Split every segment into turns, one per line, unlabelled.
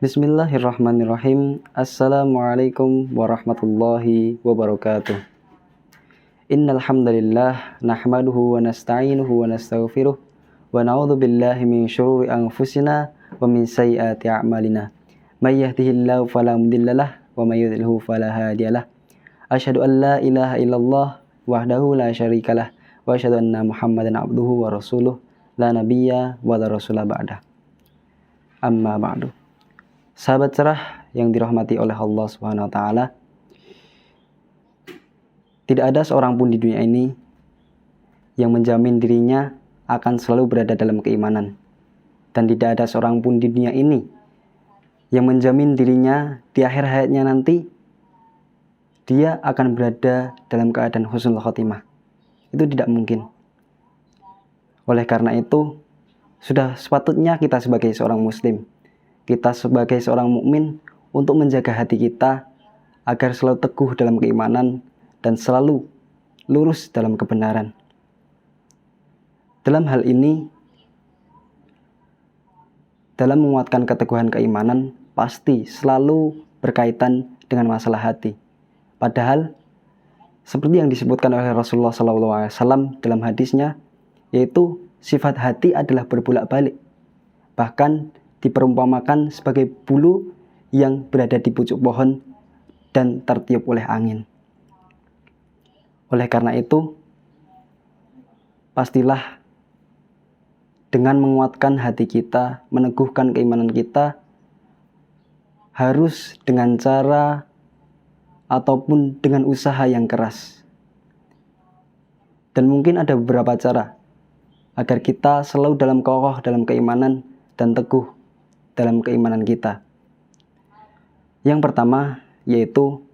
Bismillahirrahmanirrahim. Assalamualaikum warahmatullahi wabarakatuh. Innal hamdalillah nahmaduhu wa nasta'inuhu wa nastaghfiruh wa na'udzu billahi min syururi anfusina wa min sayyiati a'malina. May yahdihillahu fala mudhillalah wa may yudhlilhu fala hadiyalah. Asyhadu an la ilaha illallah wahdahu la syarikalah wa asyhadu anna Muhammadan abduhu wa rasuluh la nabiyya wa la rasula ba'dah. Amma ba'du. Sahabat cerah yang dirahmati oleh Allah Subhanahu wa taala, tidak ada seorang pun di dunia ini yang menjamin dirinya akan selalu berada dalam keimanan, dan tidak ada seorang pun di dunia ini yang menjamin dirinya di akhir hayatnya nanti dia akan berada dalam keadaan husnul khotimah. Itu tidak mungkin. Oleh karena itu, sudah sepatutnya kita sebagai seorang muslim, kita sebagai seorang mukmin untuk menjaga hati kita agar selalu teguh dalam keimanan dan selalu lurus dalam kebenaran. Dalam hal ini, dalam menguatkan keteguhan keimanan pasti selalu berkaitan dengan masalah hati. Padahal seperti yang disebutkan oleh Rasulullah SAW dalam hadisnya, yaitu sifat hati adalah berbolak-balik, bahkan diperumpamakan sebagai bulu yang berada di pucuk pohon dan tertiup oleh angin. Oleh karena itu, pastilah dengan menguatkan hati kita, meneguhkan keimanan kita, harus dengan cara ataupun dengan usaha yang keras. Dan mungkin ada beberapa cara agar kita selalu dalam kokoh dalam keimanan dan teguh dalam keimanan kita. Yang pertama yaitu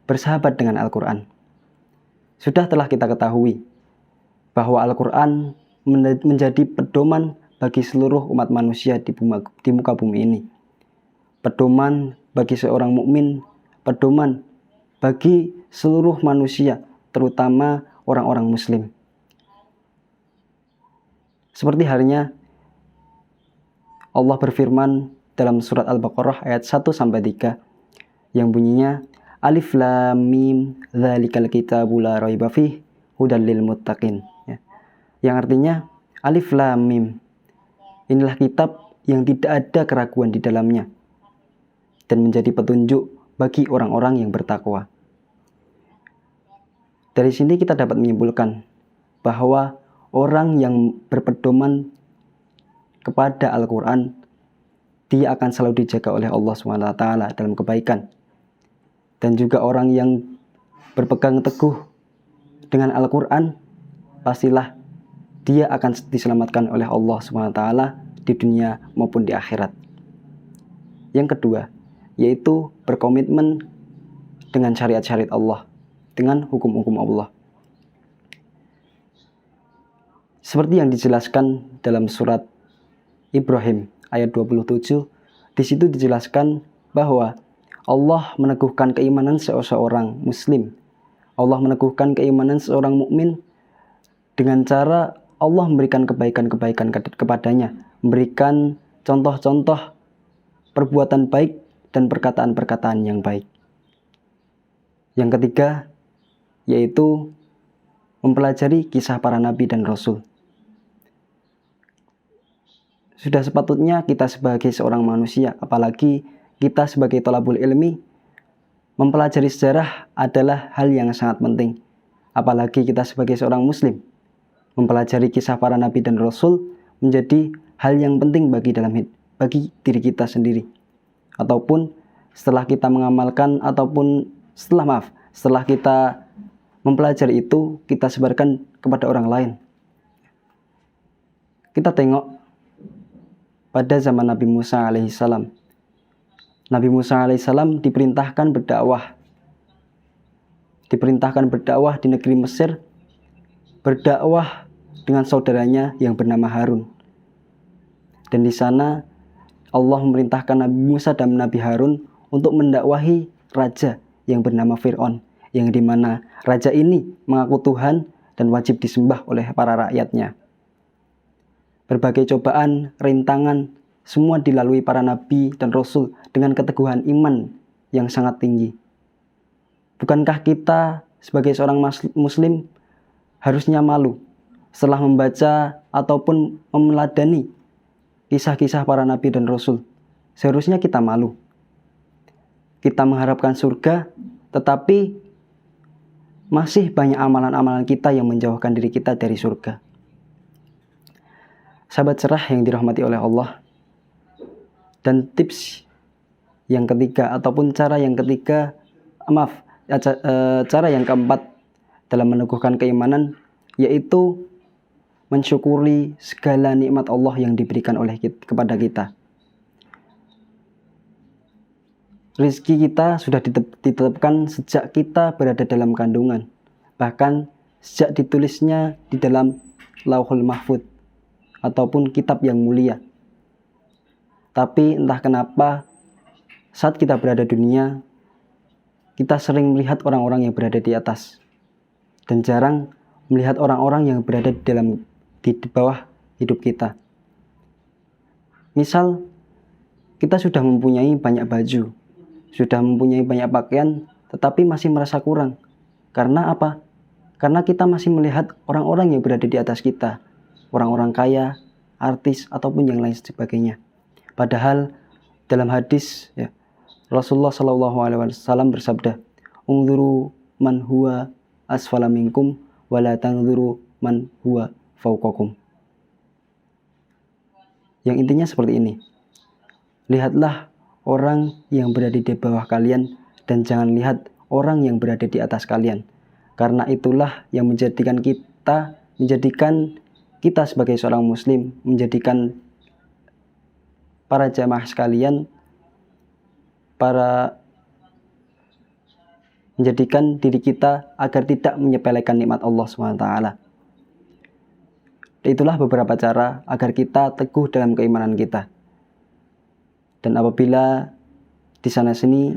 bersahabat dengan Al-Quran. Sudah telah kita ketahui bahwa Al-Quran menjadi pedoman bagi seluruh umat manusia di muka bumi ini. Pedoman bagi seorang mukmin, pedoman bagi seluruh manusia, terutama orang-orang muslim. Seperti halnya Allah berfirman dalam surat Al-Baqarah ayat 1-3 yang bunyinya Alif Lam Mim dzalikal kitabu la raiba fih hudal lil muttaqin, ya. Yang artinya Alif Lam Mim, inilah kitab yang tidak ada keraguan di dalamnya dan menjadi petunjuk bagi orang-orang yang bertakwa. Dari sini kita dapat menyimpulkan bahwa orang yang berpedoman kepada Al-Quran, dia akan selalu dijaga oleh Allah SWT dalam kebaikan. Dan juga orang yang berpegang teguh dengan Al-Quran, pastilah dia akan diselamatkan oleh Allah SWT di dunia maupun di akhirat. Yang kedua, yaitu berkomitmen dengan syariat-syariat Allah, dengan hukum-hukum Allah. Seperti yang dijelaskan dalam surat Ibrahim ayat 27, di situ dijelaskan bahwa Allah meneguhkan keimanan seorang muslim. Allah meneguhkan keimanan seorang mukmin dengan cara Allah memberikan kebaikan-kebaikan kepadanya, memberikan contoh-contoh perbuatan baik dan perkataan-perkataan yang baik. Yang ketiga yaitu mempelajari kisah para nabi dan rasul. Sudah sepatutnya kita sebagai seorang manusia, apalagi kita sebagai thalabul ilmi, mempelajari sejarah adalah hal yang sangat penting. Apalagi kita sebagai seorang muslim, mempelajari kisah para nabi dan rasul menjadi hal yang penting bagi diri kita sendiri. Ataupun setelah kita mengamalkan, ataupun setelah kita mempelajari itu, kita sebarkan kepada orang lain. Kita tengok pada zaman Nabi Musa alaihissalam. Nabi Musa alaihissalam diperintahkan berdakwah. Diperintahkan berdakwah di negeri Mesir, berdakwah dengan saudaranya yang bernama Harun. Dan di sana Allah memerintahkan Nabi Musa dan Nabi Harun untuk mendakwahi raja yang bernama Fir'aun, yang dimana raja ini mengaku Tuhan dan wajib disembah oleh para rakyatnya. Berbagai cobaan, rintangan semua dilalui para nabi dan rasul dengan keteguhan iman yang sangat tinggi. Bukankah kita sebagai seorang muslim harusnya malu setelah membaca ataupun meneladani kisah-kisah para nabi dan rasul? Seharusnya kita malu. Kita mengharapkan surga, tetapi masih banyak amalan-amalan kita yang menjauhkan diri kita dari surga. Sahabat cerah yang dirahmati oleh Allah. Dan tips yang ketiga ataupun cara yang keempat dalam meneguhkan keimanan, yaitu mensyukuri segala nikmat Allah yang diberikan kepada kita. Rizki kita sudah ditetapkan sejak kita berada dalam kandungan, bahkan sejak ditulisnya di dalam Lauhul Mahfudz ataupun kitab yang mulia. Tapi entah kenapa saat kita berada di dunia, kita sering melihat orang-orang yang berada di atas dan jarang melihat orang-orang yang berada di bawah hidup kita. Misal, kita sudah mempunyai banyak baju, sudah mempunyai banyak pakaian, tetapi masih merasa kurang. Karena apa? Karena kita masih melihat orang-orang yang berada di atas kita, orang-orang kaya, artis, ataupun yang lain sebagainya. Padahal dalam hadis, Rasulullah SAW bersabda, "Ungzuru man huwa asfala minkum, wala tangzuru man huwa fauqakum." Yang intinya seperti ini. Lihatlah orang yang berada di bawah kalian dan jangan lihat orang yang berada di atas kalian. Karena itulah yang menjadikan kita sebagai seorang muslim, menjadikan para jamaah sekalian, menjadikan diri kita agar tidak menyepelekan nikmat Allah SWT. Itulah beberapa cara agar kita teguh dalam keimanan kita. Dan apabila di sana sini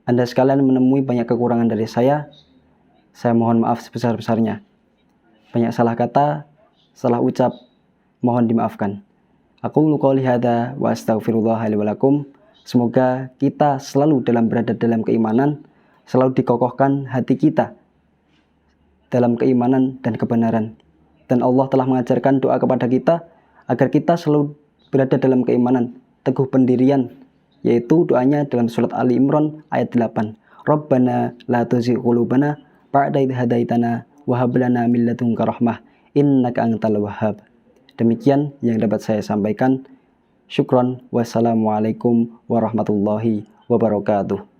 Anda sekalian menemui banyak kekurangan dari saya mohon maaf sebesar-besarnya. Banyak salah kata, salah ucap, mohon dimaafkan. Aku qouli hadza wa astaghfirullah li wa lakum. Semoga kita selalu berada dalam keimanan, selalu dikokohkan hati kita dalam keimanan dan kebenaran. Dan Allah telah mengajarkan doa kepada kita agar kita selalu berada dalam keimanan, teguh pendirian, yaitu doanya dalam surat Ali Imran ayat 8. Rabbana la tuzigh qulubana ba'da idh hadaitana wa hab lana min ladunka rahmah innaka antal wahhab. Demikian yang dapat saya sampaikan. Syukron. Wassalamualaikum warahmatullahi wabarakatuh.